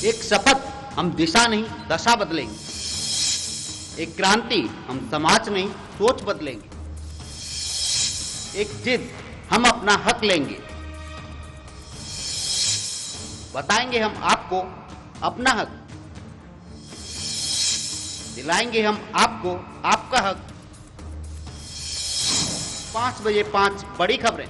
एक शपथ, हम दिशा नहीं दशा बदलेंगे। एक क्रांति, हम समाज नहीं सोच बदलेंगे। एक जिद, हम अपना हक लेंगे। बताएंगे हम आपको अपना हक, दिलाएंगे हम आपको आपका हक। 5 बजे 5 बड़ी खबरें।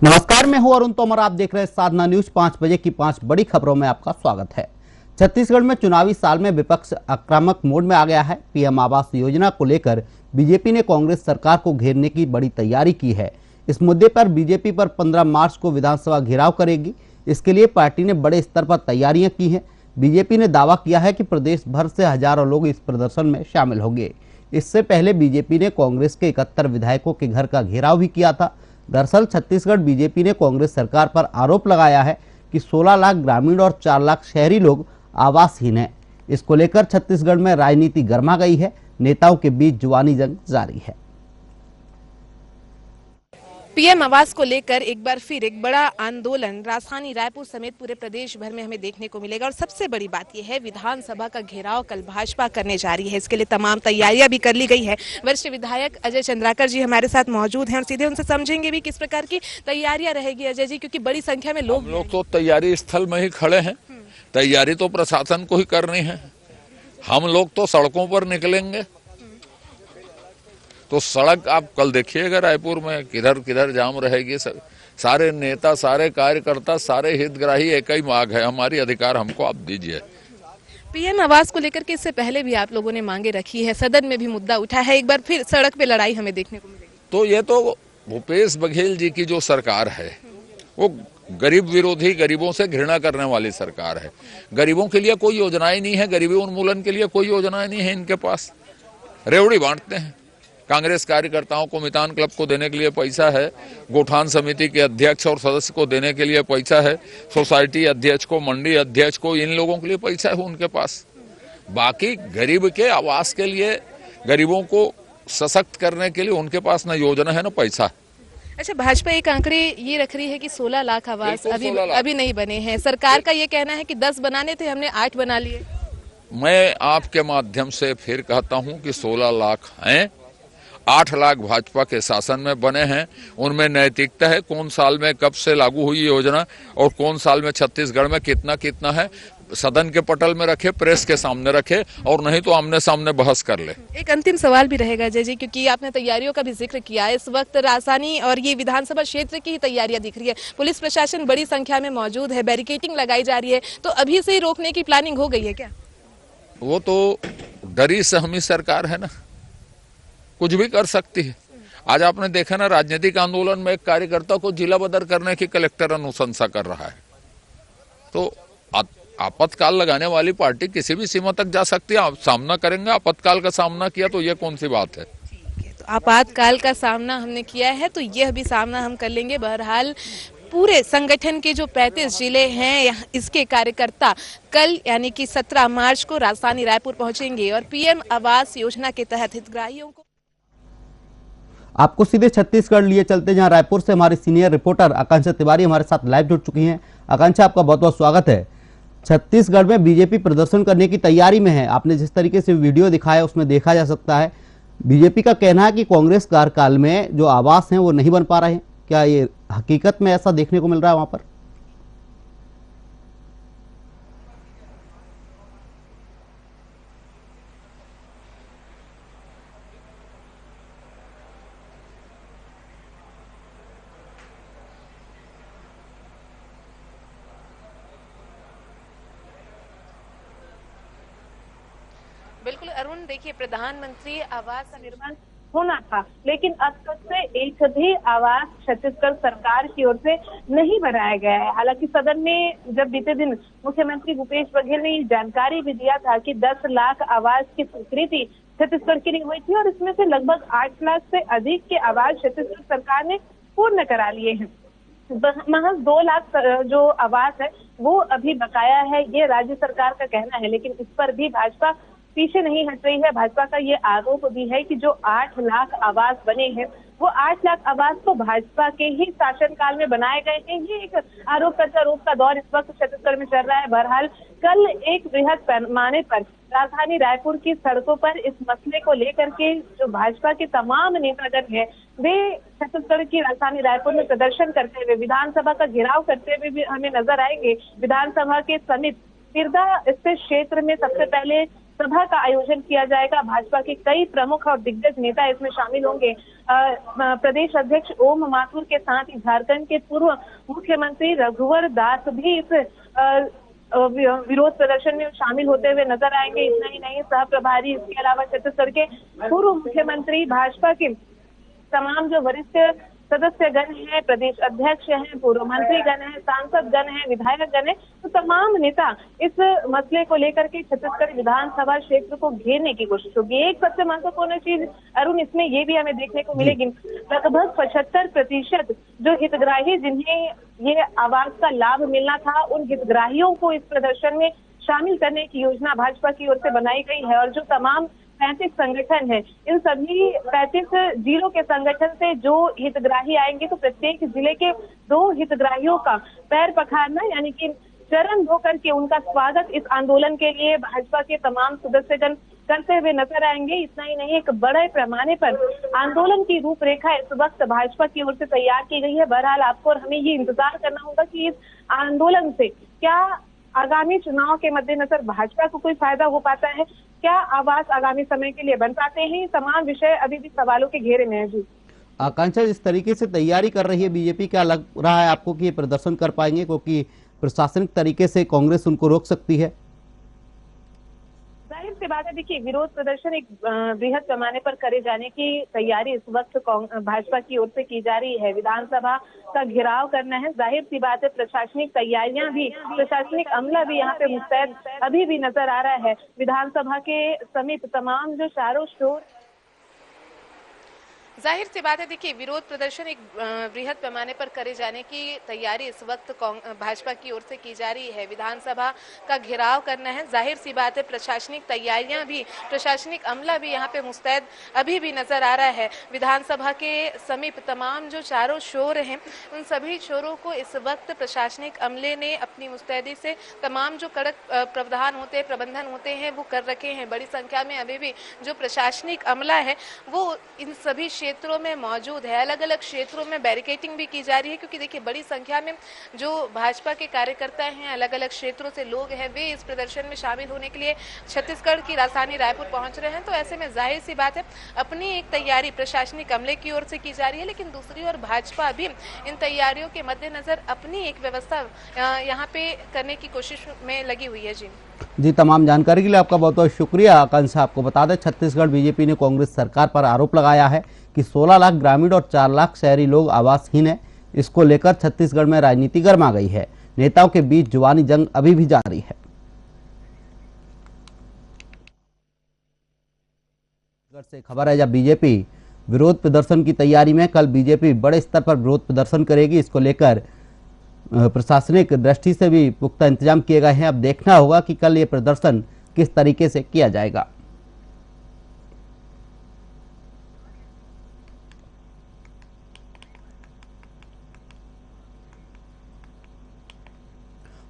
नमस्कार, मैं हूं अरुण तोमर। आप देख रहे हैं साधना न्यूज। 5 बजे की 5 बड़ी खबरों में आपका स्वागत है। छत्तीसगढ़ में चुनावी साल में विपक्ष आक्रामक मोड में आ गया है। पीएम आवास योजना को लेकर बीजेपी ने कांग्रेस सरकार को घेरने की बड़ी तैयारी की है। इस मुद्दे पर बीजेपी पर 15 मार्च को विधानसभा घेराव करेगी। इसके लिए पार्टी ने बड़े स्तर पर तैयारियां की हैं। बीजेपी ने दावा किया है कि प्रदेश भर से हजारों लोग इस प्रदर्शन में शामिल होंगे। इससे पहले बीजेपी ने कांग्रेस के 71 विधायकों के घर का घेराव भी किया था। दरअसल छत्तीसगढ़ बीजेपी ने कांग्रेस सरकार पर आरोप लगाया है कि 16 लाख ग्रामीण और 4 लाख शहरी लोग आवासहीन हैं। इसको लेकर छत्तीसगढ़ में राजनीति गर्मा गई है। नेताओं के बीच जुबानी जंग जारी है। पीएम आवास को लेकर एक बार फिर एक बड़ा आंदोलन राजधानी रायपुर समेत पूरे प्रदेश भर में हमें देखने को मिलेगा। और सबसे बड़ी बात यह है, विधानसभा का घेराव कल भाजपा करने जा रही है। इसके लिए तमाम तैयारियां भी कर ली गई है। वरिष्ठ विधायक अजय चंद्राकर जी हमारे साथ मौजूद हैं और सीधे उनसे समझेंगे भी किस प्रकार की तैयारियां रहेगी। अजय जी, क्योंकि बड़ी संख्या में लोग तो तैयारी स्थल में ही खड़े हैं। तैयारी तो प्रशासन को ही करनी है। हम लोग तो सड़कों पर निकलेंगे। तो सड़क आप कल देखिएगा रायपुर में किधर किधर जाम रहेगी। सारे नेता, सारे कार्यकर्ता, सारे हितग्राही एक ही मांग है, हमारी अधिकार हमको आप दीजिए। पीएम आवास को लेकर के इससे पहले भी आप लोगों ने मांगे रखी है, सदन में भी मुद्दा उठा है। एक बार फिर सड़क पे लड़ाई हमें देखने को मिलेगी। तो ये तो भूपेश बघेल जी की जो सरकार है वो गरीब विरोधी, गरीबों से घृणा करने वाली सरकार है। गरीबों के लिए कोई योजनाएं नहीं है, गरीबी उन्मूलन के लिए कोई योजनाएं नहीं है इनके पास। रेवड़ी बांटते हैं। कांग्रेस कार्यकर्ताओं को मितान क्लब को देने के लिए पैसा है, गोठान समिति के अध्यक्ष और सदस्य को देने के लिए पैसा है, सोसाइटी अध्यक्ष को, मंडी अध्यक्ष को, इन लोगों के लिए पैसा है उनके पास। बाकी गरीब के आवास के लिए, गरीबों को सशक्त करने के लिए उनके पास न योजना है न पैसा। अच्छा, भाजपा एक आंकड़े ये रख रही है कि 16 लाख आवास अभी नहीं बने हैं। सरकार का ये कहना है कि 10 बनाने थे, हमने 8 बना लिए। मैं आपके माध्यम से फिर कहता हूं कि 16 लाख हैं, 8 लाख भाजपा के शासन में बने हैं। उनमें नैतिकता है, कौन साल में कब से लागू हुई योजना और कौन साल में छत्तीसगढ़ में कितना कितना है, सदन के पटल में रखे, प्रेस के सामने रखे, और नहीं तो आमने सामने बहस कर ले। एक अंतिम सवाल भी रहेगा अजय जी, क्योंकि आपने तैयारियों का भी जिक्र किया। इस वक्त राजधानी और ये विधानसभा क्षेत्र की ही तैयारियां दिख रही है। पुलिस प्रशासन बड़ी संख्या में मौजूद है, बैरिकेडिंग लगाई जा रही है। तो अभी से ही रोकने की प्लानिंग हो गई है क्या? वो तो डरी सहमी सरकार है ना, कुछ भी कर सकती है। आज आपने देखा ना, राजनीतिक आंदोलन में एक कार्यकर्ता को जिला बदर करने की कलेक्टर अनुशंसा कर रहा है। तो आपातकाल लगाने वाली पार्टी किसी भी सीमा तक जा सकती है। आप सामना करेंगे। आपातकाल का सामना किया तो ये कौन सी बात है? तो आपातकाल का सामना हमने किया है तो यह भी सामना हम कर लेंगे। बहरहाल पूरे संगठन के जो 35 जिले हैं, इसके कार्यकर्ता कल यानी कि 17 मार्च को राजधानी रायपुर पहुंचेंगे और पीएम आवास योजना के तहत हितग्राहियों को। आपको सीधे छत्तीसगढ़ लिए चलते, जहां रायपुर से हमारी सीनियर रिपोर्टर आकांक्षा तिवारी हमारे साथ लाइव जुड़ चुकी हैं। आकांक्षा, आपका बहुत बहुत स्वागत है। छत्तीसगढ़ में बीजेपी प्रदर्शन करने की तैयारी में है। आपने जिस तरीके से वीडियो दिखाया उसमें देखा जा सकता है बीजेपी का कहना है कि कांग्रेस कार्यकाल में जो आवास हैं वो नहीं बन पा रहे हैं। क्या ये हकीकत में ऐसा देखने को मिल रहा है वहां पर? बिल्कुल अरुण, देखिए प्रधानमंत्री आवास निर्माण होना था, लेकिन अब तक से एक भी आवास छत्तीसगढ़ सरकार की ओर से नहीं बनाया गया है। हालांकि सदन में जब बीते दिन मुख्यमंत्री भूपेश बघेल ने जानकारी भी दिया था कि 10 लाख आवास की स्वीकृति छत्तीसगढ़ के लिए हुई थी और इसमें से लगभग 8 लाख से अधिक के आवास छत्तीसगढ़ सरकार ने पूर्ण करा लिए हैं। महज 2 लाख जो आवास है वो अभी बकाया है, ये राज्य सरकार का कहना है। लेकिन इस पर भी भाजपा पीछे नहीं हट रही है। भाजपा का ये आरोप भी है कि जो 8 लाख आवास बने हैं वो 8 लाख आवास तो भाजपा के ही शासनकाल में बनाए गए हैं। ये एक आरोप प्रत्यारोप का दौर इस वक्त छत्तीसगढ़ में चल रहा है। बहरहाल कल एक बृहद पैमाने पर राजधानी रायपुर की सड़कों पर इस मसले को लेकर के जो भाजपा के तमाम नेतागण हैं, वे छत्तीसगढ़ की राजधानी रायपुर में प्रदर्शन करते हुए, विधानसभा का घेराव करते हुए भी हमें नजर आएंगे। विधानसभा के समीप तिरदा स्थित क्षेत्र में सबसे पहले सभा का आयोजन किया जाएगा। भाजपा के कई प्रमुख और दिग्गज नेता इसमें शामिल होंगे। प्रदेश अध्यक्ष ओम माथुर के साथ ही झारखंड के पूर्व मुख्यमंत्री रघुवर दास भी इस विरोध प्रदर्शन में शामिल होते हुए नजर आएंगे। इतना ही नहीं, सह प्रभारी, इसके अलावा छत्तीसगढ़ के पूर्व मुख्यमंत्री, भाजपा के तमाम जो वरिष्ठ सदस्यगण हैं, प्रदेश अध्यक्ष हैं, पूर्व मंत्रीगण हैं, सांसदगण हैं, विधायकगण हैं, तो तमाम नेता इस मसले को लेकर के छत्तीसगढ़ विधानसभा क्षेत्र को घेरने की कोशिश होगी। एक सबसे महत्वपूर्ण चीज अरुण इसमें ये भी हमें देखने को मिलेगी, लगभग 75% जो हितग्राही जिन्हें ये आवास का लाभ मिलना था, उन हितग्राहियों को इस प्रदर्शन में शामिल करने की योजना भाजपा की ओर से बनाई गई है। और जो तमाम 35 संगठन है, इन सभी 35 जिलों के संगठन से जो हितग्राही आएंगे, तो प्रत्येक जिले के 2 हितग्राहियों का पैर पखारना, यानी कि चरण धो करके उनका स्वागत इस आंदोलन के लिए भाजपा के तमाम सदस्यगण करते हुए नजर आएंगे। इतना ही नहीं, एक बड़े पैमाने पर आंदोलन की रूपरेखा इस वक्त भाजपा की ओर से तैयार की गई है। बहरहाल आपको और हमें ये इंतजार करना होगा कि इस आंदोलन से क्या आगामी चुनाव के मद्देनजर भाजपा को कोई फायदा हो पाता है, क्या आवास आगामी समय के लिए बन पाते हैं, ये तमाम विषय अभी भी सवालों के घेरे में है। जी आकांक्षा, जिस तरीके से तैयारी कर रही है बीजेपी, क्या लग रहा है आपको कि ये प्रदर्शन कर पाएंगे, क्योंकि प्रशासनिक तरीके से कांग्रेस उनको रोक सकती है? जाहिर सी बात है, देखिए विरोध प्रदर्शन एक बृहद पैमाने पर करे जाने की तैयारी इस वक्त भाजपा की ओर से की जा रही है। विधानसभा का घेराव करना है, जाहिर सी बात है प्रशासनिक तैयारियां भी, प्रशासनिक अमला भी यहाँ पे मुस्तैद अभी भी नजर आ रहा है। विधानसभा के समीप तमाम जो चारों शोर, जाहिर सी बात है, देखिए विरोध प्रदर्शन एक बृहद पैमाने पर करे जाने की तैयारी इस वक्त भाजपा की ओर से की जा रही है। विधानसभा का घेराव करना है, जाहिर सी बात है प्रशासनिक तैयारियां भी, प्रशासनिक अमला भी यहाँ पे मुस्तैद अभी भी नजर आ रहा है। विधानसभा के समीप तमाम जो चारों शोर हैं, उन सभी शोरों को इस वक्त प्रशासनिक अमले ने अपनी मुस्तैदी से तमाम जो कड़क प्रावधान होते हैं, प्रबंधन होते हैं, वो कर रखे हैं। बड़ी संख्या में अभी भी जो प्रशासनिक अमला है वो इन सभी क्षेत्रों में मौजूद है। अलग अलग क्षेत्रों में बैरिकेडिंग भी की जा रही है, क्योंकि देखिए बड़ी संख्या में जो भाजपा के कार्यकर्ता हैं, अलग अलग क्षेत्रों से लोग हैं, वे इस प्रदर्शन में शामिल होने के लिए छत्तीसगढ़ की राजधानी रायपुर पहुंच रहे हैं। तो ऐसे में जाहिर सी बात है अपनी एक तैयारी प्रशासनिक अमले की ओर से की जा रही है, लेकिन दूसरी ओर भाजपा भी इन तैयारियों के मद्देनजर अपनी एक व्यवस्था यहाँ पे करने की कोशिश में लगी हुई है। जी, तमाम जानकारी के लिए आपका बहुत बहुत शुक्रिया। आकांक्षा, आपको बता दें छत्तीसगढ़ बीजेपी ने कांग्रेस सरकार पर आरोप लगाया है कि 16 लाख ग्रामीण और 4 लाख शहरी लोग आवासहीन हैं। इसको लेकर छत्तीसगढ़ में राजनीति गर्मा गई है। नेताओं के बीच जुबानी जंग अभी भी जारी है। से खबर है, जब बीजेपी विरोध प्रदर्शन की तैयारी में, कल बीजेपी बड़े स्तर पर विरोध प्रदर्शन करेगी। इसको लेकर प्रशासनिक दृष्टि से भी पुख्ता इंतजाम किए गए हैं। अब देखना होगा कि कल ये प्रदर्शन किस तरीके से किया जाएगा।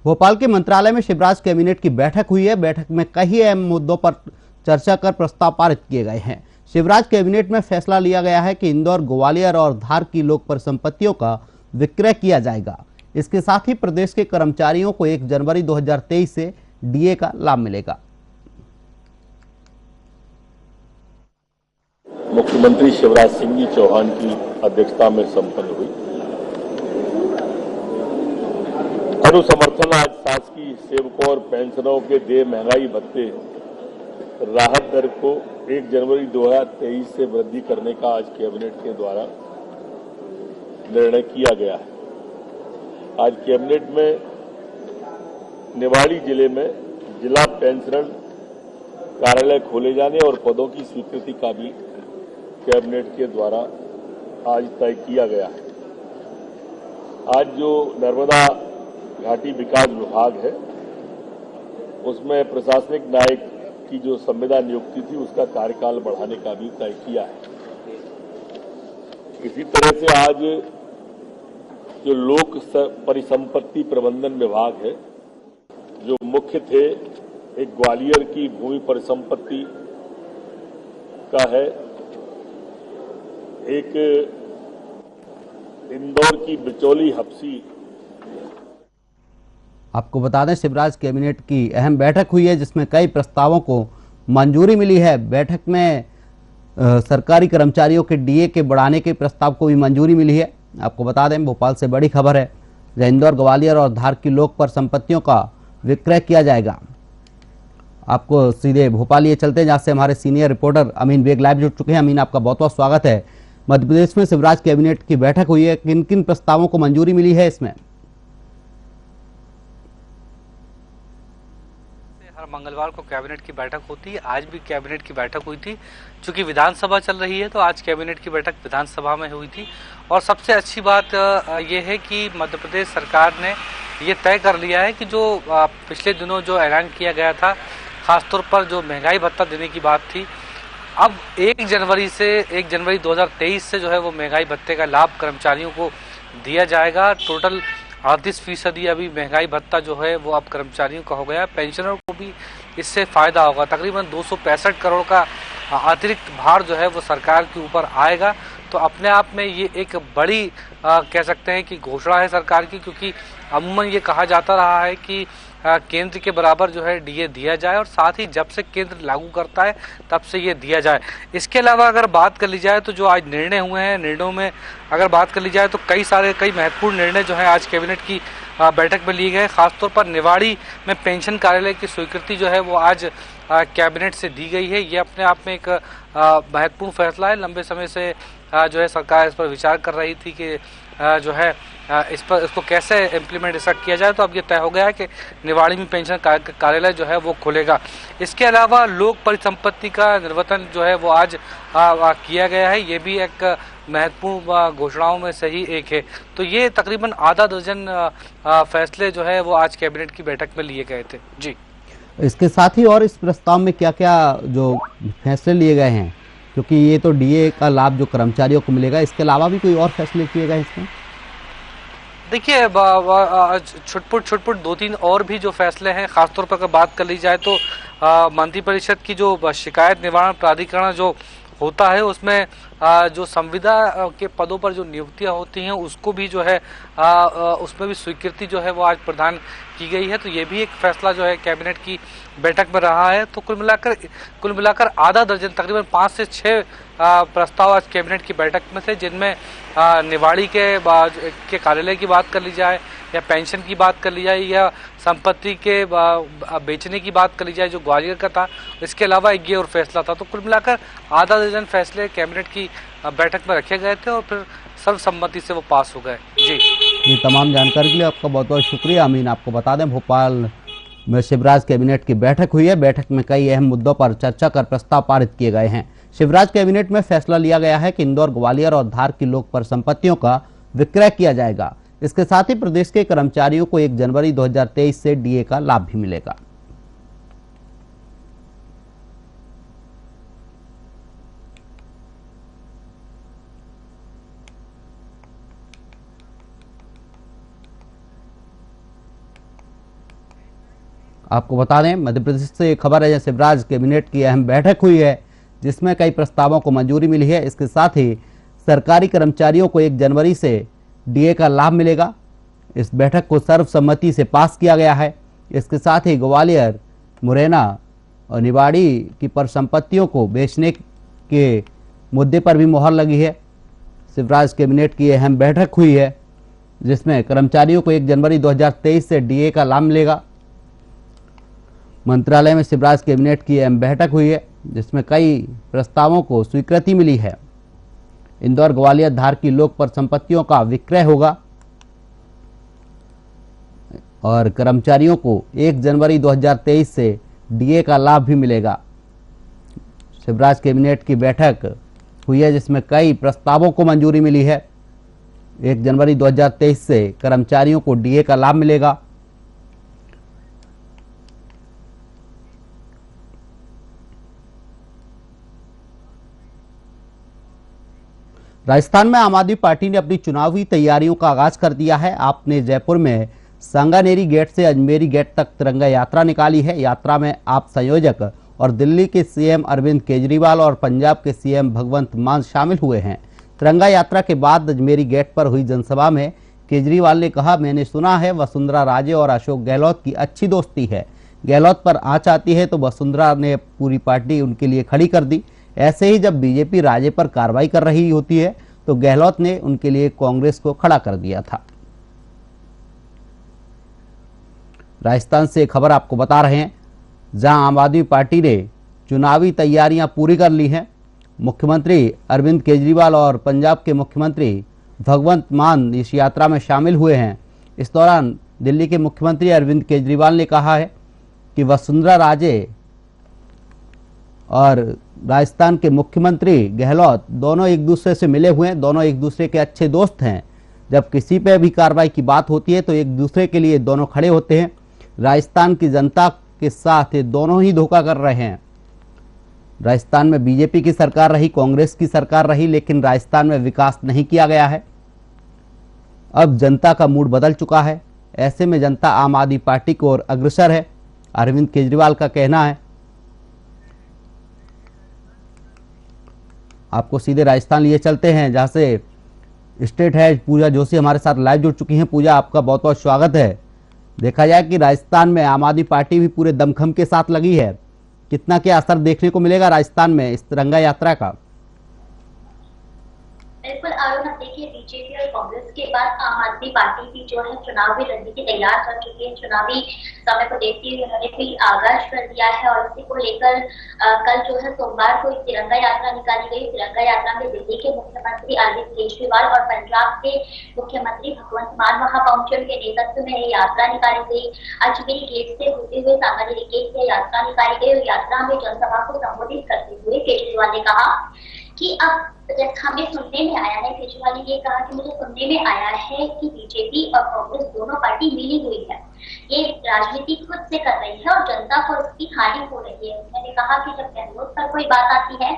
भोपाल के मंत्रालय में शिवराज कैबिनेट की बैठक हुई है। बैठक में कई अहम मुद्दों पर चर्चा कर प्रस्ताव पारित किए गए हैं। शिवराज कैबिनेट में फैसला लिया गया है कि इंदौर, ग्वालियर और धार की लोक परिसंपत्तियों का विक्रय किया जाएगा। इसके साथ ही प्रदेश के कर्मचारियों को 1 जनवरी 2023 से डीए का लाभ मिलेगा। मुख्यमंत्री शिवराज सिंह चौहान की अध्यक्षता में संपन्न हुई अनुसमर्थन आज शासकीय सेवकों और पेंशनरों के देय महंगाई भत्ते राहत दर को 1 जनवरी 2023 से वृद्धि करने का आज कैबिनेट के द्वारा निर्णय किया गया है। आज कैबिनेट में निवाड़ी जिले में जिला पेंशनर कार्यालय खोले जाने और पदों की स्वीकृति का भी कैबिनेट के द्वारा आज तय किया गया है। आज जो नर्मदा घाटी विकास विभाग है उसमें प्रशासनिक नायक की जो संविदा नियुक्ति थी उसका कार्यकाल बढ़ाने का भी तय किया है। इसी तरह से आज जो लोक परिसंपत्ति प्रबंधन विभाग है, जो मुख्य थे, एक ग्वालियर की भूमि परिसंपत्ति का है, एक इंदौर की बिचौली हप्सी। आपको बता दें शिवराज कैबिनेट की अहम बैठक हुई है जिसमें कई प्रस्तावों को मंजूरी मिली है। बैठक में सरकारी कर्मचारियों के डीए के बढ़ाने के प्रस्ताव को भी मंजूरी मिली है। आपको बता दें भोपाल से बड़ी खबर है, जहां इंदौर, ग्वालियर और धार की लोक पर संपत्तियों का विक्रय किया जाएगा। आपको सीधे भोपाल ये चलते हैं जहां से हमारे सीनियर रिपोर्टर अमीन बेग लाइव जुड़ चुके हैं। अमीन, आपका बहुत बहुत स्वागत है। मध्य प्रदेश में शिवराज कैबिनेट की बैठक हुई है, किन किन प्रस्तावों को मंजूरी मिली है इसमें? हर मंगलवार को कैबिनेट की बैठक होती है, आज भी कैबिनेट की बैठक हुई थी। चूंकि विधानसभा चल रही है तो आज कैबिनेट की बैठक विधानसभा में हुई थी। और सबसे अच्छी बात यह है कि मध्य प्रदेश सरकार ने ये तय कर लिया है कि जो पिछले दिनों जो ऐलान किया गया था, खासतौर पर जो महंगाई भत्ता देने की बात थी, अब 1 जनवरी 2023 से जो है वो महंगाई भत्ते का लाभ कर्मचारियों को दिया जाएगा। टोटल 38% अभी महंगाई भत्ता जो है वो अब कर्मचारियों का हो गया। पेंशनरों को भी इससे फ़ायदा होगा। तकरीबन 265 करोड़ का अतिरिक्त भार जो है वो सरकार के ऊपर आएगा। तो अपने आप में ये एक बड़ी कह सकते हैं कि घोषणा है सरकार की, क्योंकि अमूमन ये कहा जाता रहा है कि केंद्र के बराबर जो है डीए दिया जाए, और साथ ही जब से केंद्र लागू करता है तब से ये दिया जाए। इसके अलावा अगर बात कर ली जाए तो जो आज निर्णय हुए हैं, निर्णयों में अगर बात कर ली जाए तो कई महत्वपूर्ण निर्णय जो है आज कैबिनेट की बैठक में लिए गए। खासतौर पर निवाड़ी में पेंशन कार्यालय की स्वीकृति जो है वो आज कैबिनेट से दी गई है। ये अपने आप में एक महत्वपूर्ण फैसला है। लंबे समय से जो है सरकार इस पर विचार कर रही थी कि जो है इसको कैसे इम्प्लीमेंट इसका किया जाए, तो अब ये तय हो गया है कि निवाड़ी में पेंशन कार्यालय जो है वो खुलेगा। इसके अलावा लोक परिसंपत्ति का निर्वर्तन जो है वो आज किया गया है। ये भी एक महत्वपूर्ण घोषणाओं में से ही एक है। तो ये तकरीबन आधा दर्जन फैसले जो है वो आज कैबिनेट की बैठक में लिए गए थे। जी, इसके साथ ही और इस प्रस्ताव में क्या क्या जो फैसले लिए गए हैं, क्योंकि ये तो डीए का लाभ जो कर्मचारियों को मिलेगा, इसके अलावा भी कोई और फैसले किए गए इसमें? देखिए, छुटपुट 2-3 और भी जो फैसले हैं, खासतौर पर अगर बात कर ली जाए तो मंत्रिपरिषद की जो शिकायत निवारण प्राधिकरण जो होता है उसमें जो संविदा के पदों पर जो नियुक्तियां होती हैं उसको भी जो है उसमें भी स्वीकृति जो है वो आज प्रदान की गई है। तो ये भी एक फैसला जो है कैबिनेट की बैठक में रहा है। तो कुल मिलाकर आधा दर्जन, तकरीबन 5 से 6 प्रस्ताव आज कैबिनेट की बैठक में थे, जिनमें निवाड़ी के कार्यालय की बात कर ली जाए, या पेंशन की बात कर ली जाए, या संपत्ति के बेचने की बात कर ली जाए जो ग्वालियर का था। इसके अलावा एक ये और फैसला था। तो कुल मिलाकर आधा दर्जन फैसले कैबिनेट की बैठक में रखे गए थे और फिर सर्वसम्मति से वो पास हो गए। जी, ये तमाम जानकारी के लिए आपका बहुत बहुत शुक्रिया अमीन। आपको बता दें भोपाल में शिवराज कैबिनेट की बैठक हुई है। बैठक में कई अहम मुद्दों पर चर्चा कर प्रस्ताव पारित किए गए हैं। शिवराज कैबिनेट में फैसला लिया गया है कि इंदौर, ग्वालियर और धार की लोक परिसंपत्तियों का विक्रय किया जाएगा। इसके साथ ही प्रदेश के कर्मचारियों को 1 जनवरी 2023 से डीए का लाभ भी मिलेगा। आपको बता दें मध्य प्रदेश से खबर है, शिवराज कैबिनेट की अहम बैठक हुई है जिसमें कई प्रस्तावों को मंजूरी मिली है। इसके साथ ही सरकारी कर्मचारियों को 1 जनवरी से डीए का लाभ मिलेगा। इस बैठक को सर्वसम्मति से पास किया गया है। इसके साथ ही ग्वालियर, मुरैना और निवाड़ी की परिसंपत्तियों को बेचने के मुद्दे पर भी मुहर लगी है। शिवराज कैबिनेट की अहम बैठक हुई है जिसमें कर्मचारियों को 1 जनवरी 2023 से डीए का लाभ मिलेगा। मंत्रालय में शिवराज कैबिनेट की अहम बैठक हुई है जिसमें कई प्रस्तावों को स्वीकृति मिली है। इंदौर, ग्वालियर, धार की लोक परिसंपत्तियों का विक्रय होगा और कर्मचारियों को 1 जनवरी 2023 से डीए का लाभ भी मिलेगा। शिवराज कैबिनेट की बैठक हुई है जिसमें कई प्रस्तावों को मंजूरी मिली है। 1 जनवरी 2023 से कर्मचारियों को डीए का लाभ मिलेगा। राजस्थान में आम आदमी पार्टी ने अपनी चुनावी तैयारियों का आगाज कर दिया है। आपने जयपुर में सांगानेरी गेट से अजमेरी गेट तक तिरंगा यात्रा निकाली है। यात्रा में आप संयोजक और दिल्ली के सीएम अरविंद केजरीवाल और पंजाब के सीएम भगवंत मान शामिल हुए हैं। तिरंगा यात्रा के बाद अजमेरी गेट पर हुई जनसभा में केजरीवाल ने कहा, मैंने सुना है वसुंधरा राजे और अशोक गहलोत की अच्छी दोस्ती है। गहलोत पर आंच आती है तो वसुंधरा ने पूरी पार्टी उनके लिए खड़ी कर दी। ऐसे ही जब बीजेपी राजे पर कार्रवाई कर रही होती है तो गहलोत ने उनके लिए कांग्रेस को खड़ा कर दिया था। राजस्थान से खबर आपको बता रहे हैं, जहां आम आदमी पार्टी ने चुनावी तैयारियां पूरी कर ली हैं। मुख्यमंत्री अरविंद केजरीवाल और पंजाब के मुख्यमंत्री भगवंत मान इस यात्रा में शामिल हुए हैं। इस दौरान दिल्ली के मुख्यमंत्री अरविंद केजरीवाल ने कहा है कि वसुंधरा राजे और राजस्थान के मुख्यमंत्री गहलोत दोनों एक दूसरे से मिले हुए हैं, दोनों एक दूसरे के अच्छे दोस्त हैं। जब किसी पे भी कार्रवाई की बात होती है तो एक दूसरे के लिए दोनों खड़े होते हैं। राजस्थान की जनता के साथ ये दोनों ही धोखा कर रहे हैं। राजस्थान में बीजेपी की सरकार रही, कांग्रेस की सरकार रही, लेकिन राजस्थान में विकास नहीं किया गया है। अब जनता का मूड बदल चुका है। ऐसे में जनता आम आदमी पार्टी की ओर अग्रसर है, अरविंद केजरीवाल का कहना है। आपको सीधे राजस्थान लिए चलते हैं, जहां से स्टेट हेड पूजा जोशी हमारे साथ लाइव जुड़ चुकी हैं। पूजा, आपका बहुत बहुत स्वागत है। देखा जाए कि राजस्थान में आम आदमी पार्टी भी पूरे दमखम के साथ लगी है। कितना क्या असर देखने को मिलेगा राजस्थान में इस तिरंगा यात्रा का? बिल्कुल अरुण, देखिए बीजेपी और कांग्रेस के बाद आम आदमी पार्टी भी जो है चुनावी रणनीति तैयार कर चुकी है। चुनावी समय को देखते हुए उन्होंने भी आगाज कर दिया है और इसी को लेकर कल जो है सोमवार को एक तिरंगा यात्रा निकाली गई। तिरंगा यात्रा में दिल्ली के मुख्यमंत्री अरविंद केजरीवाल और पंजाब के मुख्यमंत्री भगवंत मान वहां पहुंचे। उनके नेतृत्व में ये यात्रा निकाली गई। अजमेरी गेट से होते हुए सांगानेरी गेट से यात्रा निकाली गई और यात्रा में जनसभा को संबोधित करते हुए केजरीवाल ने कहा कि अब हमें सुनने में आया है, केजरीवाल ने ये कहा कि मुझे सुनने में आया है कि बीजेपी और कांग्रेस दोनों पार्टी मिली हुई है, ये राजनीति खुद से कर रही है और जनता को इसकी हानि हो रही है। उन्होंने कहा कि जब गहलोत पर कोई बात आती है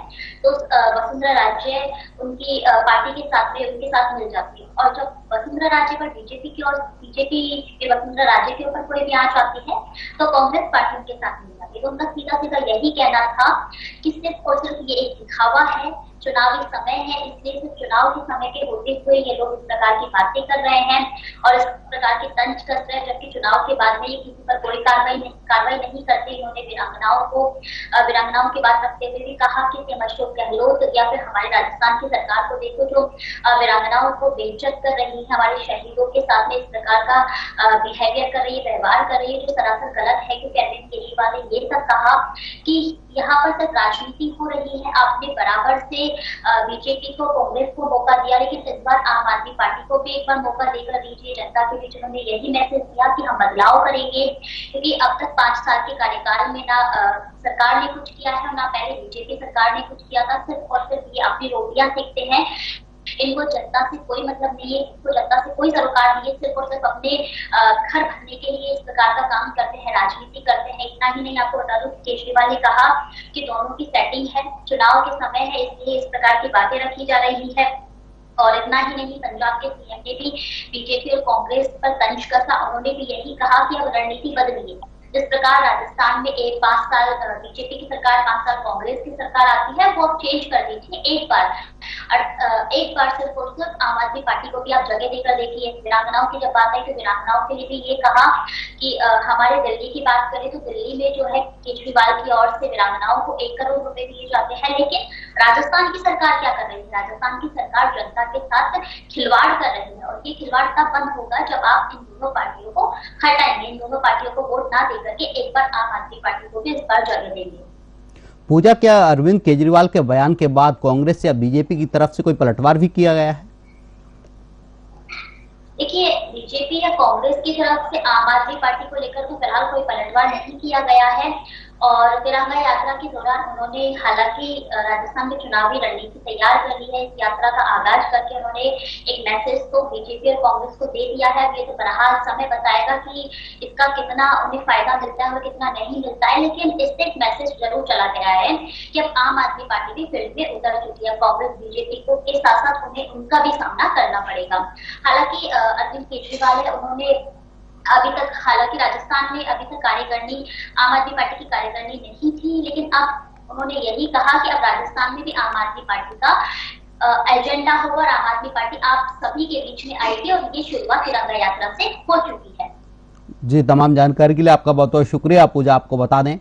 तो वसुंधरा राजे उनकी पार्टी के साथ में उनके साथ मिल जाती है, और जब वसुंधरा राजे पर बीजेपी के वसुंधरा राजे के ऊपर कोई भी आंच आती है तो कांग्रेस पार्टी उनके साथ मिल जाती है। तो उनका सीधा सीधा यही कहना था कि सिर्फ और सिर्फ ये एक दिखावा है, चुनावी समय है, इसलिए सिर्फ चुनाव के समय के होते हुए ये लोग इस प्रकार की बातें कर रहे हैं और इस प्रकार की तंज कस रहे हैं, जबकि चुनाव के बाद में ये किसी पर कोई कार्रवाई नहीं करते। इन्होंने वीरांगनाओं की बात रखते हुए भी कहा कि सीएम अशोक गहलोत या फिर हमारे राजस्थान की सरकार को देखो जो वीरांगनाओं को बेइज्जत कर रही है, हमारे शहीदों के साथ में इस प्रकार का बिहेवियर कर रही है, व्यवहार कर रही है, जो सरासर गलत है। क्योंकि अरविंद केजरीवाल ने ये सब कहा कि यहाँ पर सिर्फ राजनीति हो रही है, आपने बराबर से बीजेपी को कांग्रेस को मौका दिया, लेकिन इस बार आम आदमी पार्टी को भी एक बार मौका देकर दीजिए। जनता के बीच उन्होंने यही मैसेज दिया कि हम बदलाव करेंगे, क्योंकि अब तक 5 साल के कार्यकाल में ना सरकार ने कुछ किया है, ना पहले बीजेपी सरकार ने कुछ किया था। सिर्फ और सिर्फ ये अपनी रोटियां सेकते हैं, इनको जनता से कोई मतलब नहीं है, इनको जनता से कोई सरोकार नहीं है, सिर्फ और सिर्फ अपने घर भरने के लिए इस प्रकार का काम करते हैं, राजनीति करते हैं। इतना ही नहीं, आपको बता दूं केजरीवाल ने कहा कि दोनों की सेटिंग है, चुनाव के समय है, इसलिए इस प्रकार की बातें रखी जा रही है। और इतना ही नहीं, पंजाब के सीएम ने भी बीजेपी और कांग्रेस पर तंज कसा। उन्होंने भी यही कहा कि अब रणनीति बदलिए। जिस प्रकार राजस्थान में 5 साल बीजेपी की सरकार, 5 साल कांग्रेस की सरकार आती है, वो अब चेंज कर दीजिए एक बार सिर्फ और सिर्फ आम आदमी पार्टी को भी आप जगह देकर देखिए। वीरांगनाओं की जब बात आई तो वीरांगनाओं के लिए भी ये कहा कि हमारे दिल्ली की बात करें तो दिल्ली में जो है केजरीवाल की ओर से वीरांगनाओं को 1 करोड़ रुपए दिए जाते हैं, लेकिन राजस्थान की सरकार क्या कर रही है? राजस्थान की सरकार जनता के साथ खिलवाड़ कर रही है, और ये खिलवाड़ तब बंद होगा जब आप इन दोनों पार्टियों को हटाएंगे, इन दोनों पार्टियों को वोट ना देकर के एक बार आम आदमी पार्टी को भी इस बार जगह देंगे। पूजा, क्या अरविंद केजरीवाल के बयान के बाद कांग्रेस या बीजेपी की तरफ से कोई पलटवार भी किया गया है? देखिए, बीजेपी या कांग्रेस की तरफ से आम आदमी पार्टी को लेकर तो फिलहाल कोई पलटवार नहीं किया गया है। और तिरंगा यात्रा के दौरान उन्होंने हालांकि राजस्थान में चुनावी रणनीति तैयार कर ली है। इस यात्रा का आगाज करके उन्होंने एक मैसेज तो बीजेपी और कांग्रेस को दे दिया है। ये तो बहरहाल समय बताएगा कि इसका कितना उन्हें फायदा मिलता है और कितना नहीं मिलता है, लेकिन इससे एक मैसेज जरूर चला गया है कि अब आम आदमी पार्टी भी फील्ड में उतर चुकी है। कांग्रेस बीजेपी को के साथ साथ उन्हें उनका भी सामना करना पड़ेगा। हालांकि अरविंद केजरीवाल है, उन्होंने अभी तक हालांकि राजस्थान में अभी तक कार्यकारिणी आम आदमी पार्टी की कार्यकारिणी नहीं थी, लेकिन अब उन्होंने यही कहा कि अब राजस्थान में भी आम आदमी पार्टी का एजेंडा होगा और आम आदमी पार्टी आप सभी के बीच में आएगी और ये शुरुआत तिरंगा यात्रा से हो चुकी है। जी, तमाम जानकारी के लिए आपका बहुत बहुत शुक्रिया पूजा। आपको बता दें,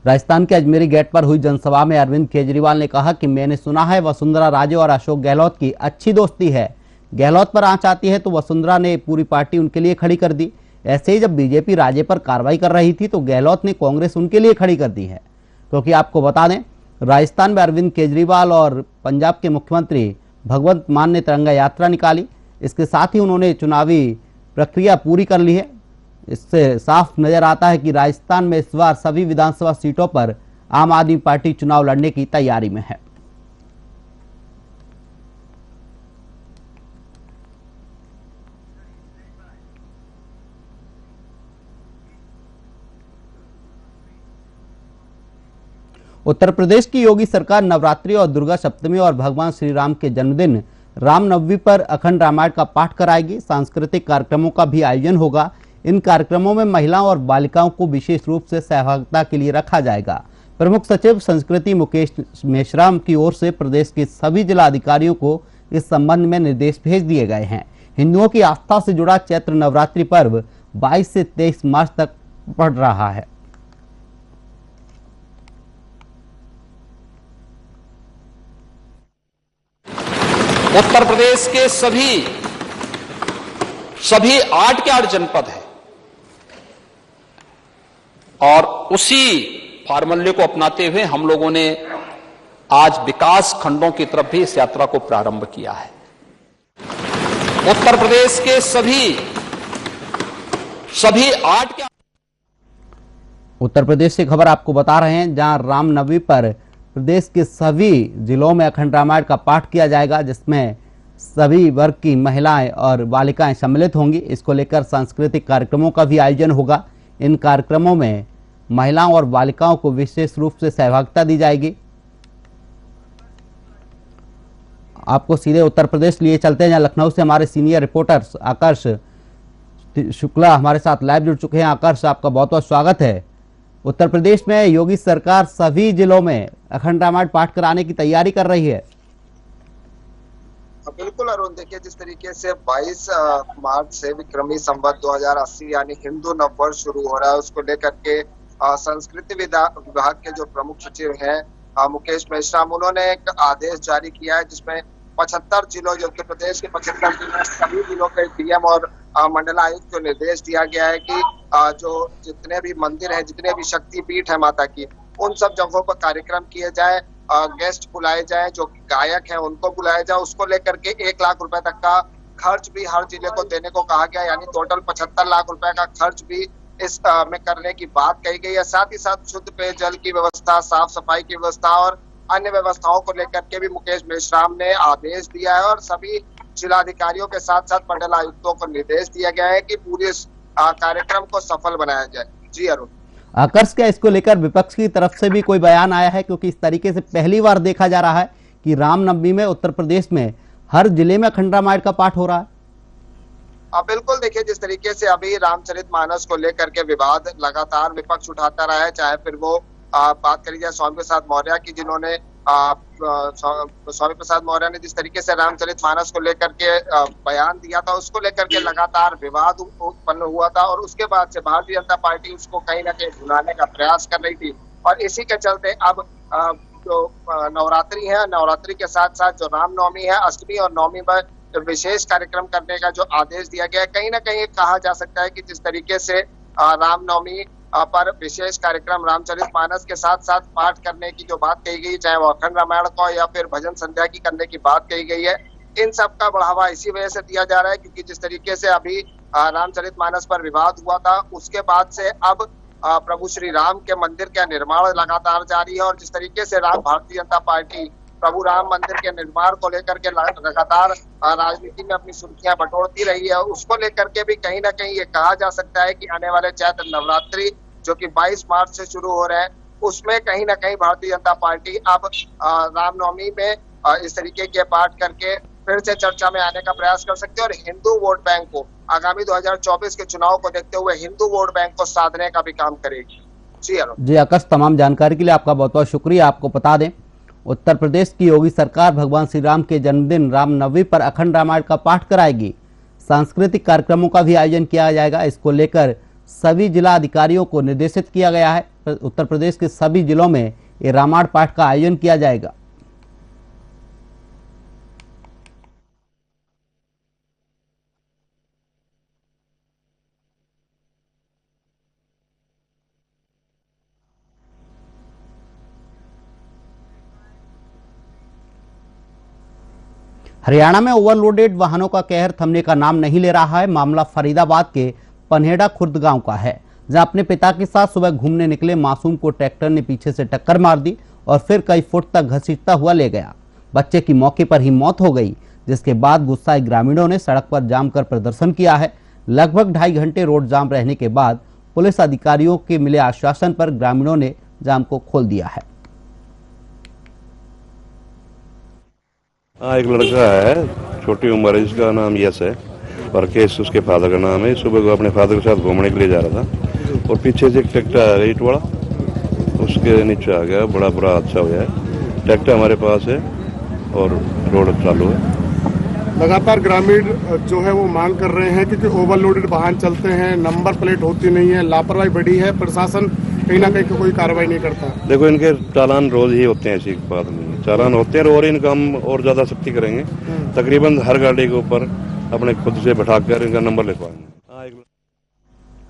राजस्थान के अजमेरी गेट पर हुई जनसभा में अरविंद केजरीवाल ने कहा कि मैंने सुना है वसुंधरा राजे और अशोक गहलोत की अच्छी दोस्ती है, गहलोत पर आंच आती है तो वसुंधरा ने पूरी पार्टी उनके लिए खड़ी कर दी। ऐसे ही जब बीजेपी राजे पर कार्रवाई कर रही थी तो गहलोत ने कांग्रेस उनके लिए खड़ी कर दी है। क्योंकि आपको बता दें, राजस्थान में अरविंद केजरीवाल और पंजाब के मुख्यमंत्री भगवंत मान ने तिरंगा यात्रा निकाली। इसके साथ ही उन्होंने चुनावी प्रक्रिया पूरी कर ली है। इससे साफ नजर आता है कि राजस्थान में इस बार सभी विधानसभा सीटों पर आम आदमी पार्टी चुनाव लड़ने की तैयारी में है। उत्तर प्रदेश की योगी सरकार नवरात्रि और दुर्गा सप्तमी और भगवान श्री राम के जन्मदिन रामनवमी पर अखंड रामायण का पाठ कराएगी। सांस्कृतिक कार्यक्रमों का भी आयोजन होगा। इन कार्यक्रमों में महिलाओं और बालिकाओं को विशेष रूप से सहभागिता के लिए रखा जाएगा। प्रमुख सचिव संस्कृति मुकेश मेश्राम की ओर से प्रदेश के सभी जिलाधिकारियों को इस संबंध में निर्देश भेज दिए गए हैं। हिंदुओं की आस्था से जुड़ा चैत्र नवरात्रि पर्व 22 से 23 मार्च तक पड़ रहा है। उत्तर प्रदेश के सभी 8 के 8 जनपद है और उसी फार्मूले को अपनाते हुए हम लोगों ने आज विकास खंडों की तरफ भी इस यात्रा को प्रारंभ किया है। उत्तर प्रदेश के सभी 8 के उत्तर प्रदेश से खबर आपको बता रहे हैं, जहां रामनवमी पर प्रदेश के सभी जिलों में अखंड रामायण का पाठ किया जाएगा, जिसमें सभी वर्ग की महिलाएं और बालिकाएं सम्मिलित होंगी। इसको लेकर सांस्कृतिक कार्यक्रमों का भी आयोजन होगा। इन कार्यक्रमों में महिलाओं और बालिकाओं को विशेष रूप से सहभागिता दी जाएगी। आपको सीधे उत्तर प्रदेश लिए चलते हैं, जहां लखनऊ से हमारे सीनियर रिपोर्टर आकर्ष शुक्ला हमारे साथ लाइव जुड़ चुके हैं। आकर्ष, आपका बहुत बहुत स्वागत है। उत्तर प्रदेश में योगी सरकार सभी जिलों में अखंड रामायण पाठ कराने की तैयारी कर रही है। बिल्कुल अरुण, देखिए जिस तरीके से 22 मार्च से विक्रमी संवत 2080 यानी हिंदू नववर्ष शुरू हो रहा है, उसको लेकर के संस्कृति विभाग के जो प्रमुख सचिव हैं मुकेश मेश्राम, उन्होंने एक आदेश जारी किया है जिसमें 75 जिलों, जो उत्तर प्रदेश के 75 जिलों, सभी जिलों के डीएम और मंडलायुक्त को निर्देश दिया गया है कि जो जितने भी मंदिर हैं, जितने भी शक्ति पीठ है माता की, उन सब जगहों पर कार्यक्रम किए जाए, गेस्ट बुलाए जाए, जो गायक हैं उनको बुलाया जाए। उसको लेकर के 1 लाख रुपए तक का खर्च भी हर जिले को देने को कहा गया, यानी टोटल 75 लाख रुपए का खर्च भी इस में करने की बात कही गई है। साथ ही साथ शुद्ध पेयजल की व्यवस्था, साफ सफाई की व्यवस्था और अन्य व्यवस्थाओं को लेकर के भी मुकेश मेश्राम ने आदेश दिया है और सभी जिलाधिकारियों के साथ साथ मंडल आयुक्तों को निर्देश दिया गया है कि पूरे कार्यक्रम को सफल बनाया जाए। जी अरुण। आकर्ष, क्या इसको लेकर विपक्ष की तरफ से भी कोई बयान आया है? क्योंकि इस तरीके से पहली बार देखा जा रहा है कि रामनवमी में उत्तर प्रदेश में हर जिले में अखंड रामायण का पाठ हो रहा है। बिल्कुल, देखिए जिस तरीके से अभी रामचरितमानस को लेकर के विवाद लगातार विपक्ष उठाता रहा है, चाहे फिर वो बात करी जाए स्वामी प्रसाद मौर्य की, जिन्होंने स्वामी प्रसाद मौर्य ने जिस तरीके से रामचरितमानस को लेकर के बयान दिया था, उसको लेकर के लगातार विवाद उत्पन्न हुआ था और उसके बाद से भारतीय जनता पार्टी उसको कहीं ना कहीं भुनाने का प्रयास कर रही थी। और इसी के चलते अब जो नवरात्रि है, नवरात्रि के साथ साथ जो रामनवमी है, अष्टमी और नवमी पर विशेष कार्यक्रम करने का जो आदेश दिया गया है, कहीं ना कहीं कहा जा सकता है कि जिस तरीके से रामनवमी पर विशेष कार्यक्रम रामचरितमानस के साथ साथ पाठ करने की जो बात कही गई, चाहे वो अखंड रामायण को या फिर भजन संध्या की करने की बात कही गई है, इन सब का बढ़ावा इसी वजह से दिया जा रहा है क्योंकि जिस तरीके से अभी रामचरितमानस पर विवाद हुआ था, उसके बाद से अब प्रभु श्री राम के मंदिर का निर्माण लगातार जारी है और जिस तरीके से भारतीय जनता पार्टी प्रभु राम मंदिर के निर्माण को लेकर के लगातार राजनीति में अपनी सुर्खियां बटोरती रही है, उसको लेकर के भी कहीं ना कहीं ये कहा जा सकता है कि आने वाले चैत्र नवरात्रि जो कि 22 मार्च से शुरू हो रहे हैं, उसमें कहीं ना कहीं भारतीय जनता पार्टी अब रामनवमी में इस तरीके के पाठ करके फिर से चर्चा में आने का प्रयास कर सकते हैं और हिंदू वोट बैंक को आगामी 2024 के चुनाव को देखते हुए हिंदू वोट बैंक को साधने का भी काम करेगी। जी आकाश, तमाम जानकारी के लिए आपका बहुत बहुत शुक्रिया। आपको बता दें, उत्तर प्रदेश की योगी सरकार भगवान श्री राम के जन्मदिन रामनवमी पर अखंड रामायण का पाठ कराएगी। सांस्कृतिक कार्यक्रमों का भी आयोजन किया जाएगा। इसको लेकर सभी जिला अधिकारियों को निर्देशित किया गया है। उत्तर प्रदेश के सभी जिलों में ये रामायण पाठ का आयोजन किया जाएगा। हरियाणा में ओवरलोडेड वाहनों का कहर थमने का नाम नहीं ले रहा है। मामला फरीदाबाद के पनहेड़ा खुर्द गांव का है, जहां अपने पिता के साथ सुबह घूमने निकले मासूम को ट्रैक्टर ने पीछे से टक्कर मार दी और फिर कई फुट तक घसीटता हुआ ले गया। बच्चे की मौके पर ही मौत हो गई, जिसके बाद गुस्साए ग्रामीणों ने सड़क पर जाम कर प्रदर्शन किया है। लगभग 2.5 घंटे रोड जाम रहने के बाद पुलिस अधिकारियों के मिले आश्वासन पर ग्रामीणों ने जाम को खोल दिया है। हाँ, एक लड़का है, छोटी उम्र है, जिसका नाम यश है और केस उसके फादर का नाम है। सुबह को अपने फादर के साथ घूमने के लिए जा रहा था और पीछे से एक ट्रैक्टर है ईट वाला, उसके नीचे आ गया। बड़ा बुरा हादसा हुआ है। ट्रैक्टर हमारे पास है और रोड चालू है। लगातार ग्रामीण जो है वो मांग कर रहे हैं क्योंकि ओवरलोडेड वाहन चलते हैं, नंबर प्लेट होती नहीं है, लापरवाही बढ़ी है, प्रशासन कहीं ना कहीं कोई कार्रवाई नहीं करता। देखो, इनके चालान रोज ही होते हैं, ऐसी बात नहीं, चालान होते हैं और इनका हम और ज्यादा सख्ती करेंगे। तकरीबन हर गाड़ी के ऊपर अपने खुद से बैठाकर इनका नंबर लिखवाएंगे।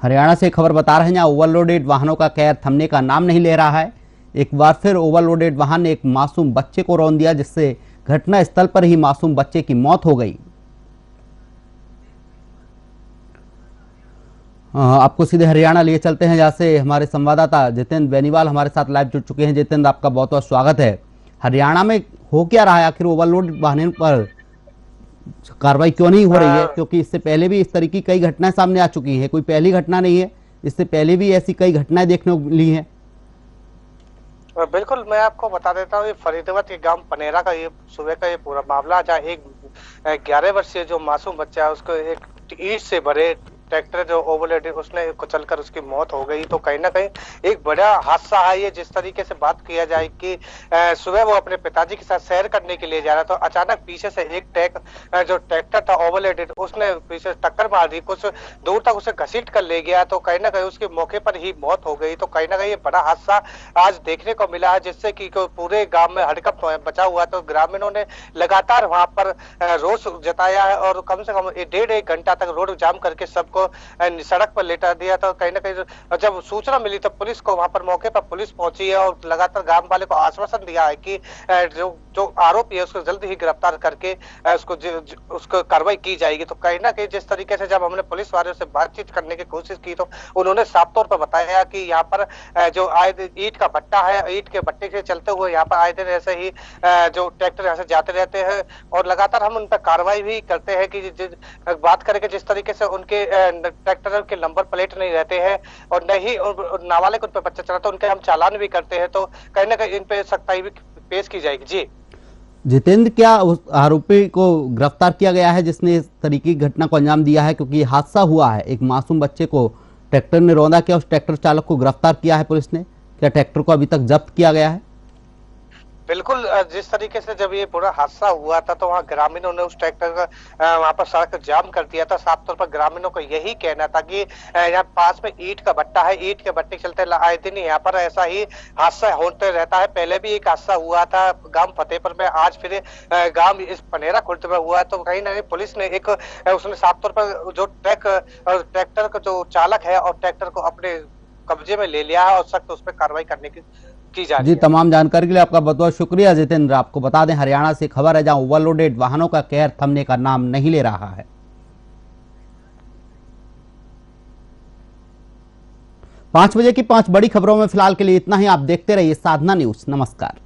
हरियाणा से खबर बता रहे हैं, जहां ओवरलोडेड वाहनों का कहर थमने का नाम नहीं ले रहा है। एक बार फिर ओवरलोडेड वाहन ने एक मासूम बच्चे को रौंद दिया, जिससे घटना स्थल पर ही मासूम बच्चे की मौत हो गई। आपको सीधे हरियाणा लिए चलते हैं, जहां से हमारे संवाददाता जितेंद्र बेनीवाल हमारे साथ लाइव जुड़ चुके हैं। जितेंद्र, आपका बहुत बहुत स्वागत है। हरियाणा में हो क्या रहा है, आखिर ओवरलोड वाहन पर कार्रवाई क्यों नहीं हो रही है? क्योंकि इससे पहले भी इस तरह की कई घटनाएं सामने आ चुकी हैं, कोई पहली घटना नहीं है, इससे पहले भी ऐसी कई घटनाएं देखने को मिली हैं। बिल्कुल, मैं आपको बता देता हूँ, ये फरीदाबाद के गांव पनेरा का ये सुबह का ये पूरा मामला, जहाँ एक 11 वर्षीय जो मासूम बच्चा है उसको एक ईंट से भरे ट्रैक्टर जो ओवरलोडेड उसने कुचलकर उसकी मौत हो गई। तो कहीं ना कहीं एक बड़ा हादसा है ये। जिस तरीके से बात किया जाए कि सुबह वो अपने पिताजी के साथ सैर करने के लिए जा रहा था, तो अचानक पीछे से एक जो ट्रैक्टर था ओवरलोडेड उसने पीछे टक्कर मार दी, कुछ दूर तक उसे घसीट कर ले गया। तो कहीं ना कहीं उसकी मौके पर ही मौत हो गई। तो कहीं ना कहीं ये बड़ा हादसा आज देखने को मिला है, जिससे कि पूरे गाँव में हड़कंप बचा हुआ। तो ग्रामीणों ने लगातार वहां पर रोष जताया है और कम से कम 1.5 घंटा तक रोड जाम करके सबको सड़क पर लेटा दिया। तो कहीं ना कहीं जब सूचना मिली तो पुलिस को वहां पर मौके पर पुलिस पहुंची है और लगातार गांव वाले को आश्वासन दिया है कि जो आरोपी है उसको जल्द ही गिरफ्तार करके उसको कार्रवाई की जाएगी। तो कहीं ना कहीं जिस तरीके से जब हमने पुलिस वालों से बातचीत करने की कोशिश की तो उन्होंने साफ तौर पर बताया कि यहाँ पर जो आए ईंट का भट्टा है, ईंट के भट्टे से चलते हुए यहाँ पर आए दिन ऐसे ही जो ट्रैक्टर यहाँ से जाते रहते हैं और लगातार हम उन पर कार्रवाई भी करते हैं। कि बात करें कि जिस तरीके से उनके ट्रैक्टर के नंबर प्लेट नहीं रहते हैं और नहीं नाबालिग उन पर बच्चा चलाते, उनके हम चालान भी करते हैं। तो कहीं ना कहीं इन पे सख्ताई भी पेश की जाएगी। जी जितेंद्र, क्या उस आरोपी को गिरफ्तार किया गया है जिसने इस तरीके की घटना को अंजाम दिया है? क्योंकि हादसा हुआ है, एक मासूम बच्चे को ट्रैक्टर ने रौंदा। क्या उस ट्रैक्टर चालक को गिरफ्तार किया है पुलिस ने? क्या ट्रैक्टर को अभी तक जब्त किया गया है? बिल्कुल, जिस तरीके से जब ये पूरा हादसा हुआ था तो वहाँ ग्रामीणों ने उस ट्रैक्टर का वहाँ पर सड़क जाम कर दिया था। साफ तौर पर ग्रामीणों को यही कहना था कि यहाँ पास में ईंट का भट्टा है, ईंट के भट्टे चलते आए दिन यहाँ पर ऐसा ही हादसा होते रहता है। पहले भी एक हादसा हुआ था गांव फतेहपुर में, आज फिर गांव इस पनेरा खुर्द में हुआ। तो कहीं ना कहीं पुलिस ने उसने साफ तौर पर जो ट्रैक्टर का जो चालक है और ट्रैक्टर को अपने कब्जे में ले लिया है और सख्त उस पर कार्रवाई करने की जा रही है। जी, तमाम जानकारी के लिए आपका बहुत बहुत शुक्रिया जितेंद्र। आपको बता दें, हरियाणा से खबर है, जहां ओवरलोडेड वाहनों का कहर थमने का नाम नहीं ले रहा है। 5 बजे की 5 बड़ी खबरों में फिलहाल के लिए इतना ही। आप देखते रहिए साधना न्यूज। नमस्कार।